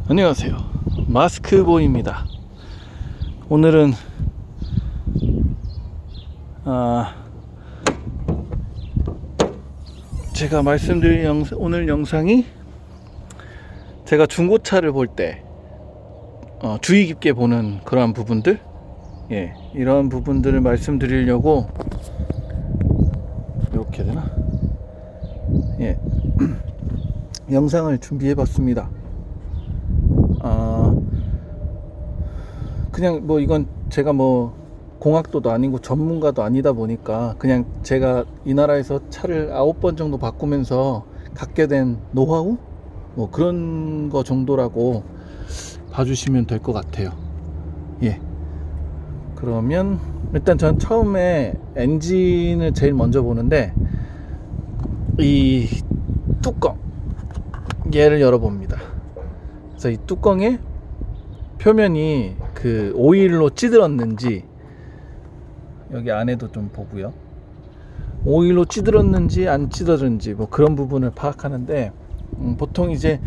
안녕하세요, 마스크보이입니다. 오늘은 제가 말씀드릴 오늘 영상이 제가 중고차를 볼 때 주의 깊게 보는 그러한 부분들, 이러한 부분들을 말씀드리려고 이렇게 되나? 영상을 준비해 봤습니다. 그냥 이건 제가 공학도도 아니고 전문가도 아니다 보니까 그냥 제가 이 나라에서 차를 9번 정도 바꾸면서 갖게 된 노하우? 그런 거 정도라고 봐주시면 될 것 같아요. 그러면 일단 전 처음에 엔진을 제일 먼저 보는데, 이 뚜껑, 얘를 열어봅니다. 그래서 이 뚜껑에 표면이 그 오일로 찌들었는지, 여기 안에도 좀 보고요, 오일로 찌들었는지 안 찌들었는지 그런 부분을 파악하는데, 보통 이제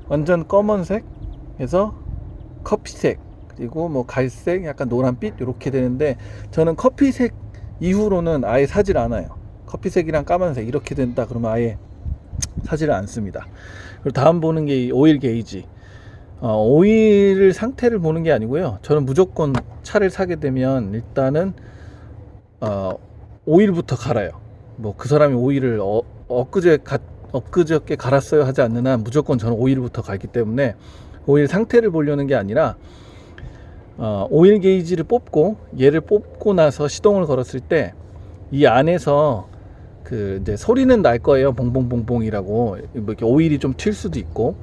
완전 검은색에서 커피색, 그리고 갈색, 약간 노란빛 이렇게 되는데, 저는 커피색 이후로는 아예 사질 않아요. 커피색이랑 까만색 이렇게 된다 그러면 아예 사지를 않습니다. 그리고 다음 보는 게 오일 게이지. 오일 상태를 보는 게 아니고요, 저는 무조건 차를 사게 되면 일단은 오일부터 갈아요. 그 사람이 오일을 엊그저께 갈았어요 하지 않는 한 무조건 저는 오일부터 갈기 때문에 오일 상태를 보려는 게 아니라, 오일 게이지를 뽑고 얘를 뽑고 나서 시동을 걸었을 때 이 안에서 이제 소리는 날 거예요. 봉봉봉봉이라고, 이렇게 오일이 좀 튈 수도 있고,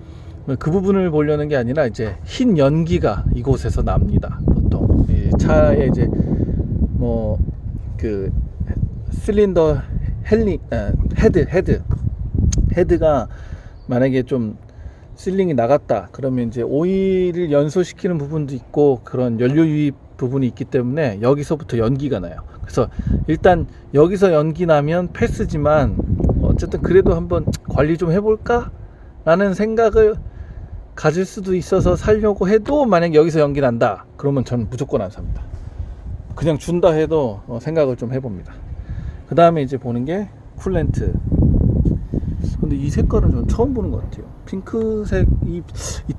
그 부분을 보려는 게 아니라 이제 흰 연기가 이곳에서 납니다. 보통 이 차에 이제 실린더 헤드가 만약에 좀 실링이 나갔다 그러면 이제 오일을 연소시키는 부분도 있고 그런 연료 유입 부분이 있기 때문에 여기서부터 연기가 나요. 그래서 일단 여기서 연기 나면 패스지만, 어쨌든 그래도 한번 관리 좀 해볼까 라는 생각을 가질 수도 있어서 사려고 해도, 만약 여기서 연기 난다 그러면 저는 무조건 안 삽니다. 그냥 준다 해도 생각을 좀 해봅니다. 그 다음에 이제 보는 게 쿨렌트. 근데 이 색깔은 좀 처음 보는 것 같아요. 핑크색, 이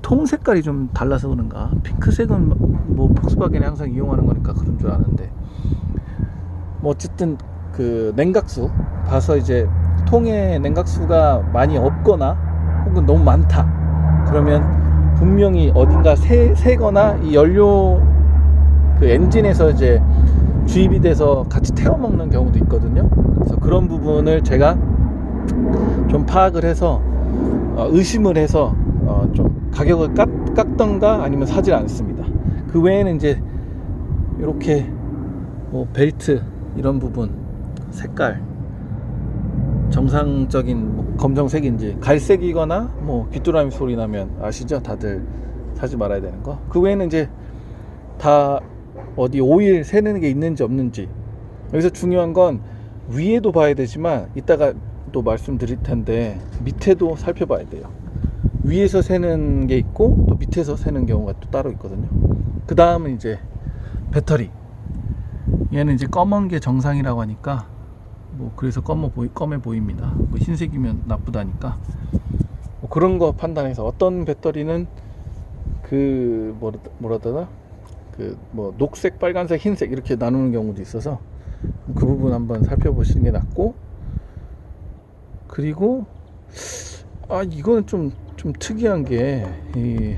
통 색깔이 좀 달라서 그런가. 핑크색은 폭스바겐이 항상 이용하는 거니까 그런 줄 아는데, 어쨌든 냉각수 봐서 이제 통에 냉각수가 많이 없거나 혹은 너무 많다 그러면 분명히 어딘가 새거나 이 연료 엔진에서 이제 주입이 돼서 같이 태워 먹는 경우도 있거든요. 그래서 그런 부분을 제가 좀 파악을 해서 의심을 해서 좀 가격을 깎던가 아니면 사질 않습니다. 그 외에는 이제 이렇게 벨트 이런 부분 색깔 정상적인 검정색인지, 갈색이거나 귀뚜라미 소리 나면 아시죠? 다들 사지 말아야 되는 거. 그 외에는 이제 다 어디 오일 새는 게 있는지 없는지. 여기서 중요한 건 위에도 봐야 되지만 이따가 또 말씀드릴 텐데 밑에도 살펴봐야 돼요. 위에서 새는 게 있고 또 밑에서 새는 경우가 또 따로 있거든요. 그 다음은 이제 배터리. 얘는 이제 검은 게 정상이라고 하니까 그래서 검해 보입니다. 흰색이면 나쁘다니까 그런 거 판단해서, 어떤 배터리는 녹색, 빨간색, 흰색 이렇게 나누는 경우도 있어서 그 부분 한번 살펴보시는 게 낫고, 그리고 이거는 좀 특이한 게, 이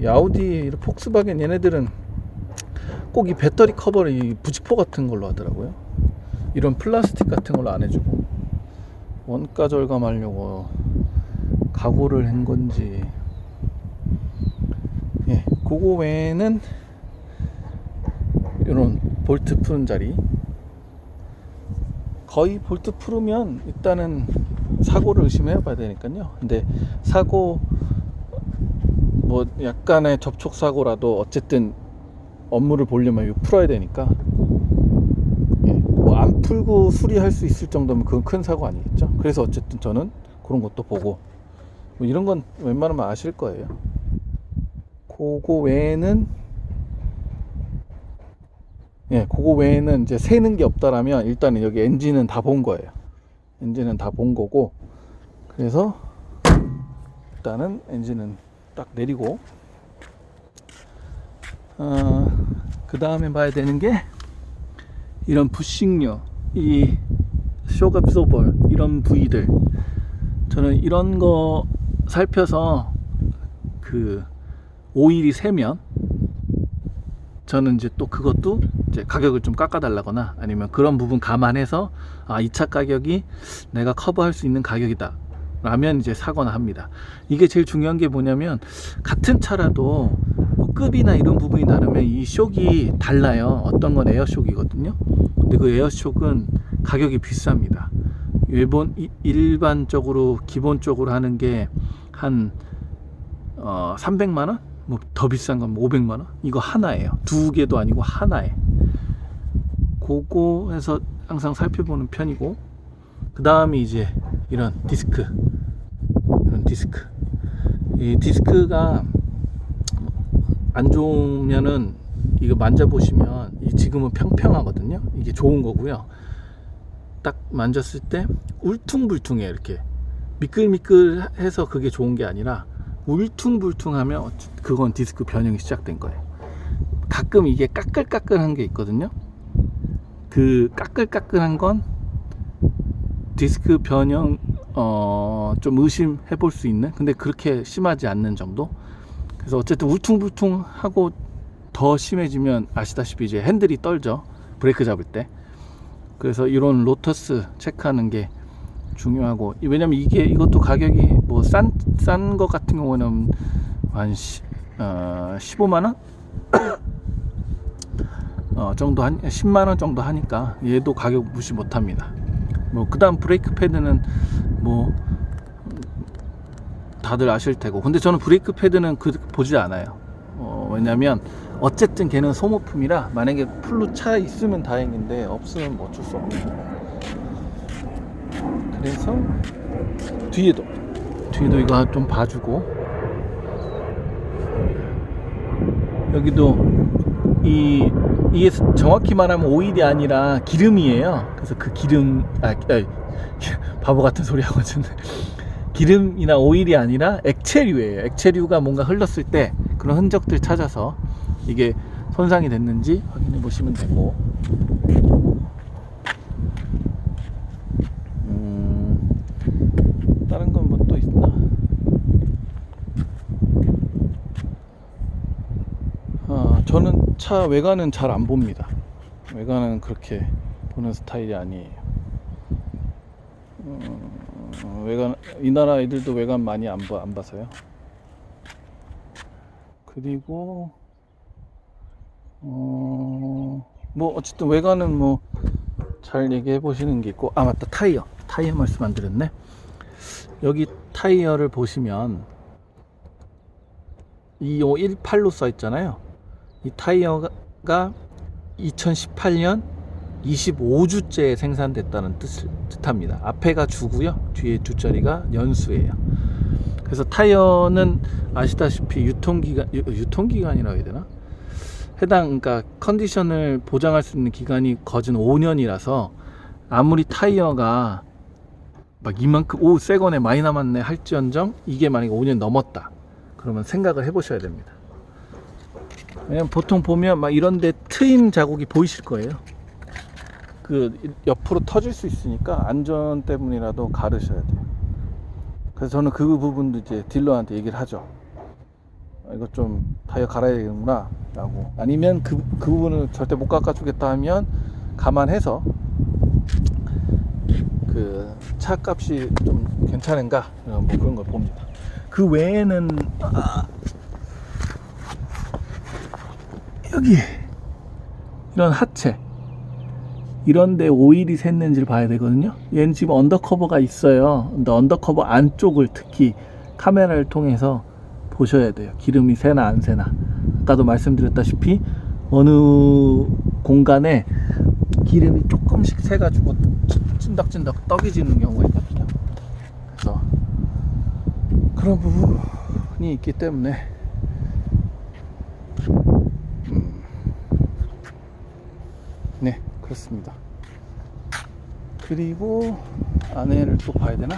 아우디, 폭스바겐 얘네들은 꼭 이 배터리 커버를 이 부직포 같은 걸로 하더라고요. 이런 플라스틱 같은 걸로 안 해주고, 원가 절감하려고 각오를 한 건지. 그거 외에는 이런 볼트 푸는 자리, 거의 볼트 풀으면 일단은 사고를 의심해 봐야 되니까요. 근데 사고 약간의 접촉 사고라도 어쨌든 업무를 보려면 이거 풀어야 되니까, 안 풀고 수리할 수 있을 정도면 그건 큰 사고 아니겠죠. 그래서 어쨌든 저는 그런 것도 보고, 이런 건 웬만하면 아실 거예요. 그거 외에는 그거 외에는 이제 새는 게 없다라면 일단은 여기 엔진은 다 본 거예요. 엔진은 다 본 거고, 그래서 일단은 엔진은 딱 내리고, 그 다음에 봐야 되는 게 이런 부싱류, 이 쇼크 앱소버 이런 부위들, 저는 이런 거 살펴서 그 오일이 새면 저는 이제 또 그것도 이제 가격을 좀 깎아달라거나 아니면 그런 부분 감안해서 이 차 가격이 내가 커버할 수 있는 가격이다 라면 이제 사거나 합니다. 이게 제일 중요한 게 뭐냐면, 같은 차라도 뭐 급이나 이런 부분이 다르면 이 쇼크가 달라요. 어떤 건 에어쇼크이거든요. 근데 그 에어쇼크는 가격이 비쌉니다. 일반적으로 기본적으로 하는 게 한 300만원? 뭐 더 비싼 건 500만원? 이거 하나예요. 두 개도 아니고 하나에. 그거 해서 항상 살펴보는 편이고, 그 다음에 이제 이런 디스크, 이 디스크가 안 좋으면은 이거 만져보시면 지금은 평평하거든요. 이게 좋은 거고요. 딱 만졌을 때 울퉁불퉁해요. 이렇게 미끌미끌해서 그게 좋은 게 아니라 울퉁불퉁하면 그건 디스크 변형이 시작된 거예요. 가끔 이게 까끌까끌한 게 있거든요. 그 까끌까끌한 건 디스크 변형 좀 의심해 볼 수 있는, 근데 그렇게 심하지 않는 정도. 그래서 어쨌든 울퉁불퉁하고 더 심해지면 아시다시피 이제 핸들이 떨죠, 브레이크 잡을 때. 그래서 이런 로터스 체크하는 게 중요하고, 왜냐면 이것도 가격이 뭐 싼 거 같은 경우는 한 15만원 정도, 한 10만원 정도 하니까 얘도 가격 무시 못합니다. 뭐 그 다음 브레이크 패드는 뭐 다들 아실 테고, 근데 저는 브레이크 패드는 보지 않아요. 왜냐면 어쨌든 걔는 소모품이라, 만약에 풀로 차 있으면 다행인데 없으면 뭐 어쩔 수 없네요. 그래서 뒤에도 이거 좀 봐주고, 여기도 이게 정확히 말하면 오일이 아니라 기름이에요. 그래서 그 기름, 바보 같은 소리 하고 있는데, 기름이나 오일이 아니라 액체류예요. 액체류가 뭔가 흘렀을 때 그런 흔적들 찾아서 이게 손상이 됐는지 확인해 보시면 되고, 다른 건 뭐 또 있나? 저는 차 외관은 잘 안 봅니다. 외관은 그렇게 보는 스타일이 아니에요. 외관, 이 나라 애들도 외관 많이 안 봐서요. 그리고 뭐 어쨌든 외관은 뭐 잘 얘기해 보시는 게 있고, 맞다, 타이어 말씀 안 드렸네. 여기 타이어를 보시면 2518로 써 있잖아요. 이 타이어가 2018년 25주째 생산됐다는 뜻합니다. 앞에가 주고요, 뒤에 주자리가 연수예요. 그래서 타이어는 아시다시피 유통기간이라고 해야 되나? 그러니까 컨디션을 보장할 수 있는 기간이 거진 5년이라서 아무리 타이어가 막 이만큼 새 거네 많이 남았네 할지언정, 이게 만약에 5년 넘었다 그러면 생각을 해보셔야 됩니다. 왜냐면 보통 보면 막 이런데 트임 자국이 보이실 거예요. 그 옆으로 터질 수 있으니까 안전 때문이라도 가르셔야 돼요. 그래서 저는 그 부분도 이제 딜러한테 얘기를 하죠. 이거 좀 타이어 갈아야 되는구나 라고. 아니면 그 부분을 절대 못 깎아주겠다 하면 감안해서 그 차 값이 좀 괜찮은가, 뭐 그런 걸 봅니다. 그 외에는 여기 이런 하체, 이런데 오일이 샜는지를 봐야 되거든요. 얘는 지금 언더커버가 있어요. 근데 언더커버 안쪽을 특히 카메라를 통해서 보셔야 돼요. 기름이 새나 안 새나. 아까도 말씀드렸다시피 어느 공간에 기름이 조금씩 새가지고 찐덕찐덕 떡이 지는 경우가 있거든요. 그래서 그런 부분이 있기 때문에 네, 그렇습니다. 그리고 안에를 또 봐야 되나?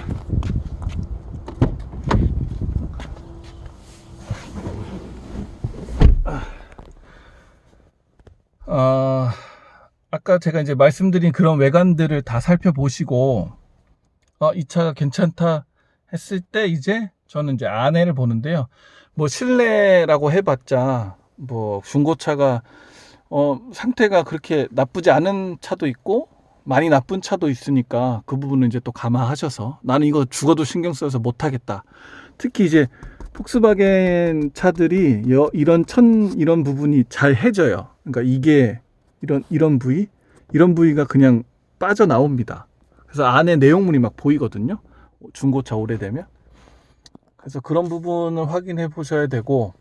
아까 제가 이제 말씀드린 그런 외관들을 다 살펴보시고 이 차가 괜찮다 했을 때 이제 저는 이제 안에를 보는데요. 뭐 실내라고 해봤자 뭐 중고차가 상태가 그렇게 나쁘지 않은 차도 있고 많이 나쁜 차도 있으니까 그 부분은 이제 또 감안하셔서 나는 이거 죽어도 신경 써서 못하겠다. 특히 이제 폭스바겐 차들이 이런 부분이 잘 해져요. 그러니까 이게 이런 부위가 그냥 빠져나옵니다. 그래서 안에 내용물이 막 보이거든요. 중고차 오래되면. 그래서 그런 부분을 확인해 보셔야 되고,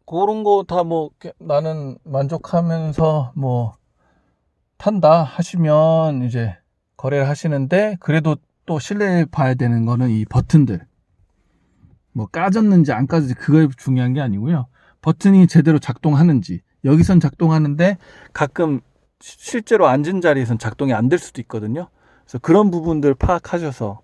그런 거 다 뭐 나는 만족하면서 뭐 탄다 하시면 이제 거래를 하시는데, 그래도 또 신뢰해 봐야 되는 거는 이 버튼들. 뭐 까졌는지 안 까졌는지 그게 중요한 게 아니고요. 버튼이 제대로 작동하는지. 여기선 작동하는데 가끔 실제로 앉은 자리에선 작동이 안 될 수도 있거든요. 그래서 그런 부분들 파악하셔서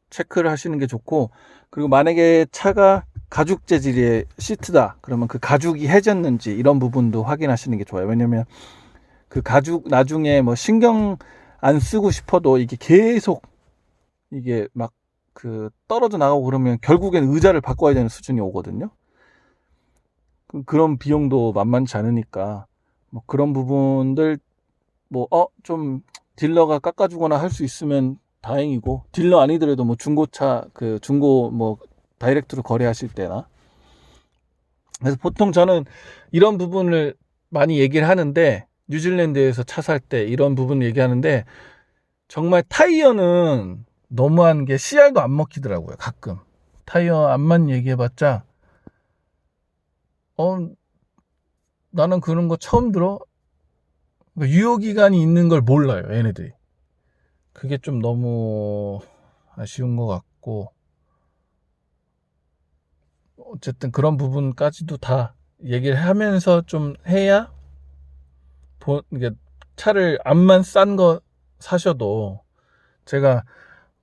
체크를 하시는 게 좋고, 그리고 만약에 차가 가죽 재질의 시트다 그러면 그 가죽이 해졌는지 이런 부분도 확인하시는 게 좋아요. 왜냐면 그 가죽 나중에 뭐 신경 안 쓰고 싶어도 이게 계속 이게 막 그 떨어져 나가고 그러면 결국엔 의자를 바꿔야 되는 수준이 오거든요. 그런 비용도 만만치 않으니까 뭐 그런 부분들 뭐 좀 딜러가 깎아주거나 할 수 있으면 다행이고, 딜러 아니더라도 뭐 중고차 그 중고 뭐 다이렉트로 거래하실 때나. 그래서 보통 저는 이런 부분을 많이 얘기를 하는데, 뉴질랜드에서 차 살 때 이런 부분을 얘기하는데, 정말 타이어는 너무한 게 CR도 안 먹히더라고요. 가끔 타이어 암만 얘기해봤자 나는 그런 거 처음 들어. 그러니까 유효기간이 있는 걸 몰라요, 얘네들이. 그게 좀 너무 아쉬운 것 같고, 어쨌든 그런 부분까지도 다 얘기를 하면서 좀 해야 이게 차를 암만 싼 거 사셔도, 제가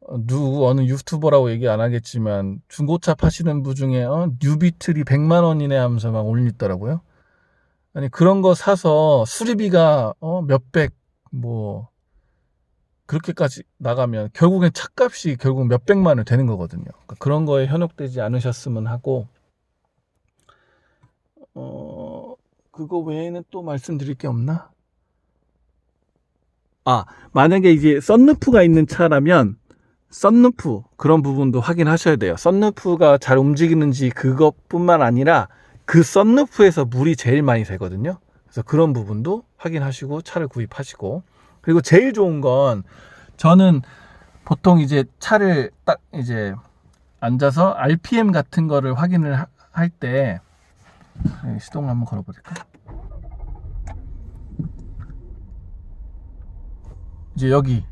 어느 유튜버라고 얘기 안 하겠지만 중고차 파시는 분 중에 뉴비틀이 100만 원이네 하면서 막 올리더라고요. 아니 그런 거 사서 수리비가 몇백 뭐 그렇게까지 나가면 결국엔 차값이 결국 몇백만 원 되는 거거든요. 그러니까 그런 거에 현혹되지 않으셨으면 하고, 그거 외에는 또 말씀드릴 게 없나? 만약에 이제 썬루프가 있는 차라면 썬루프 그런 부분도 확인하셔야 돼요. 썬루프가 잘 움직이는지 그것뿐만 아니라 그 썬루프에서 물이 제일 많이 새거든요. 그래서 그런 부분도 확인하시고 차를 구입하시고, 그리고 제일 좋은 건 저는 보통 이제 차를 딱 이제 앉아서 RPM 같은 거를 확인을 할 때 시동을 한번 걸어볼까? 이제 여기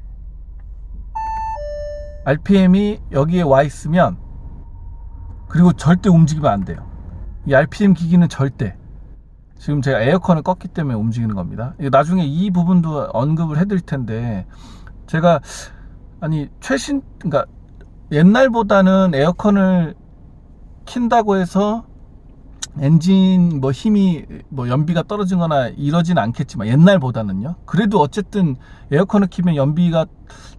RPM이 여기에 와 있으면, 그리고 절대 움직이면 안 돼요. 이 RPM 기기는 절대, 지금 제가 에어컨을 껐기 때문에 움직이는 겁니다. 나중에 이 부분도 언급을 해드릴 텐데, 제가 그러니까 옛날보다는 에어컨을 킨다고 해서 엔진 뭐 힘이 뭐 연비가 떨어지거나 이러진 않겠지만, 옛날보다는요. 그래도 어쨌든 에어컨을 키면 연비가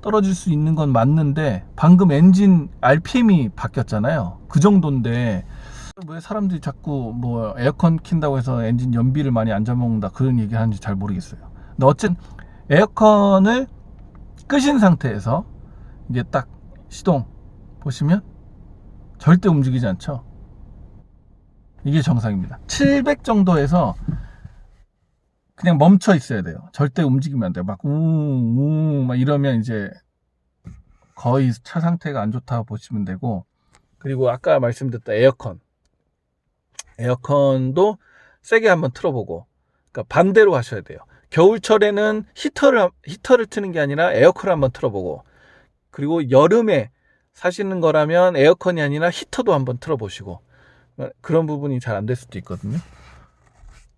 떨어질 수 있는 건 맞는데, 방금 엔진 RPM이 바뀌었잖아요. 그 정도인데 왜 사람들이 자꾸 뭐 에어컨 킨다고 해서 엔진 연비를 많이 안 잡아먹는다 그런 얘기 하는지 잘 모르겠어요. 근데 어쨌든 에어컨을 끄신 상태에서 이게 딱 시동 보시면 절대 움직이지 않죠. 이게 정상입니다. 700 정도에서 그냥 멈춰 있어야 돼요. 절대 움직이면 안 돼요. 막 우웅 막 이러면 이제 거의 차 상태가 안 좋다고 보시면 되고, 그리고 아까 말씀드렸던 에어컨도 세게 한번 틀어보고, 그러니까 반대로 하셔야 돼요. 겨울철에는 히터를 트는 게 아니라 에어컨을 한번 틀어보고, 그리고 여름에 사시는 거라면 에어컨이 아니라 히터도 한번 틀어보시고, 그런 부분이 잘 안 될 수도 있거든요.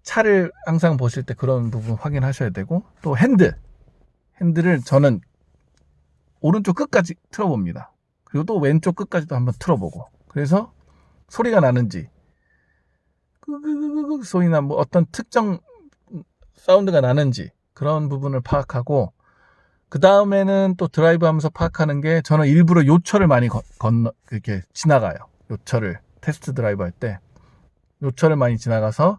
차를 항상 보실 때 그런 부분 확인하셔야 되고, 또 핸들을 저는 오른쪽 끝까지 틀어봅니다. 그리고 또 왼쪽 끝까지도 한번 틀어보고, 그래서 소리가 나는지, 끄끄끄끄 소리나 뭐 어떤 특정 사운드가 나는지 그런 부분을 파악하고, 그 다음에는 또 드라이브 하면서 파악하는 게, 저는 일부러 요철을 많이 이렇게 지나가요. 요철을 테스트 드라이브 할 때 요철을 많이 지나가서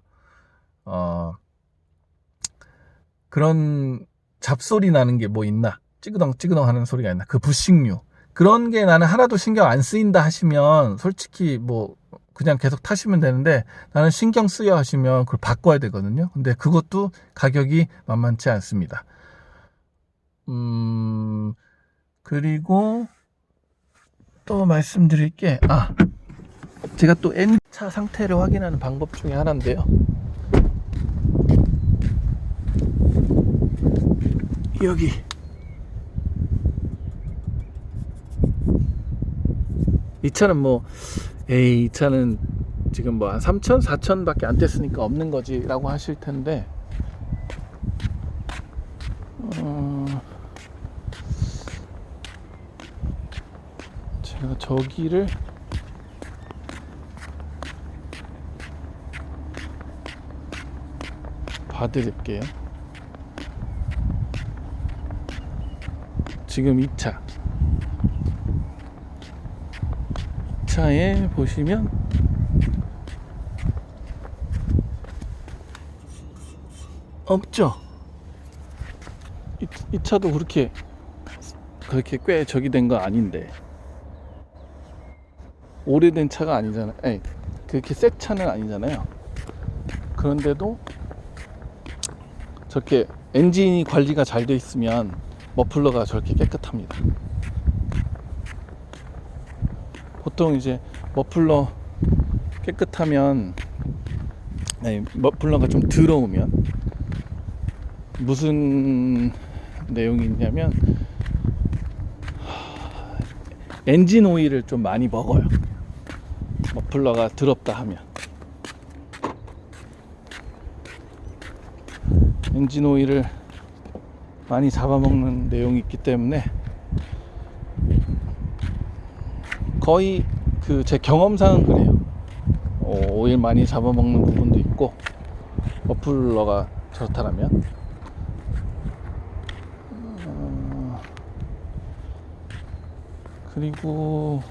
그런 잡소리 나는 게 뭐 있나, 찌그덩 찌그덩 하는 소리가 있나, 그 부식류, 그런 게 나는 하나도 신경 안 쓰인다 하시면 솔직히 뭐 그냥 계속 타시면 되는데, 나는 신경 쓰여 하시면 그걸 바꿔야 되거든요. 근데 그것도 가격이 만만치 않습니다. 그리고 또 말씀드릴 게, 제가 또 N차 상태를 확인하는 방법 중에 하나인데요. 여기 이 차는 뭐, 이 차는 지금 뭐 한 3천, 4천 밖에 안 됐으니까 없는 거지 라고 하실 텐데, 제가 저기를 봐드릴게요. 지금 이 차에 보시면 없죠. 이 차도 그렇게 꽤 저기 된 거 아닌데, 오래된 차가 아니잖아요. 그렇게 새 차는 아니잖아요. 그런데도 저렇게 엔진이 관리가 잘 돼 있으면 머플러가 저렇게 깨끗합니다. 보통 이제 머플러 깨끗하면, 머플러가 좀 더러우면 무슨 내용이 있냐면, 엔진 오일을 좀 많이 먹어요. 머플러가 더럽다 하면 엔진 오일을 많이 잡아먹는 내용이 있기 때문에, 거의 제 경험상은 그래요. 오일 많이 잡아먹는 부분도 있고, 머플러가 저렇다면. 그리고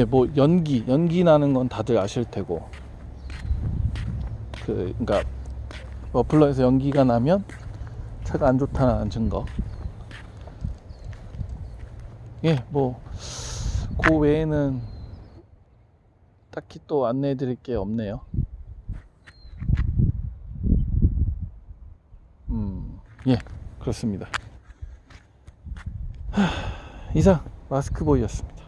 뭐 연기 나는 건 다들 아실 테고, 그러니까 머플러에서 연기가 나면 차가 안 좋다는 증거. 뭐 그 외에는 딱히 또 안내해 드릴 게 없네요. 그렇습니다. 이상 마스크보이였습니다.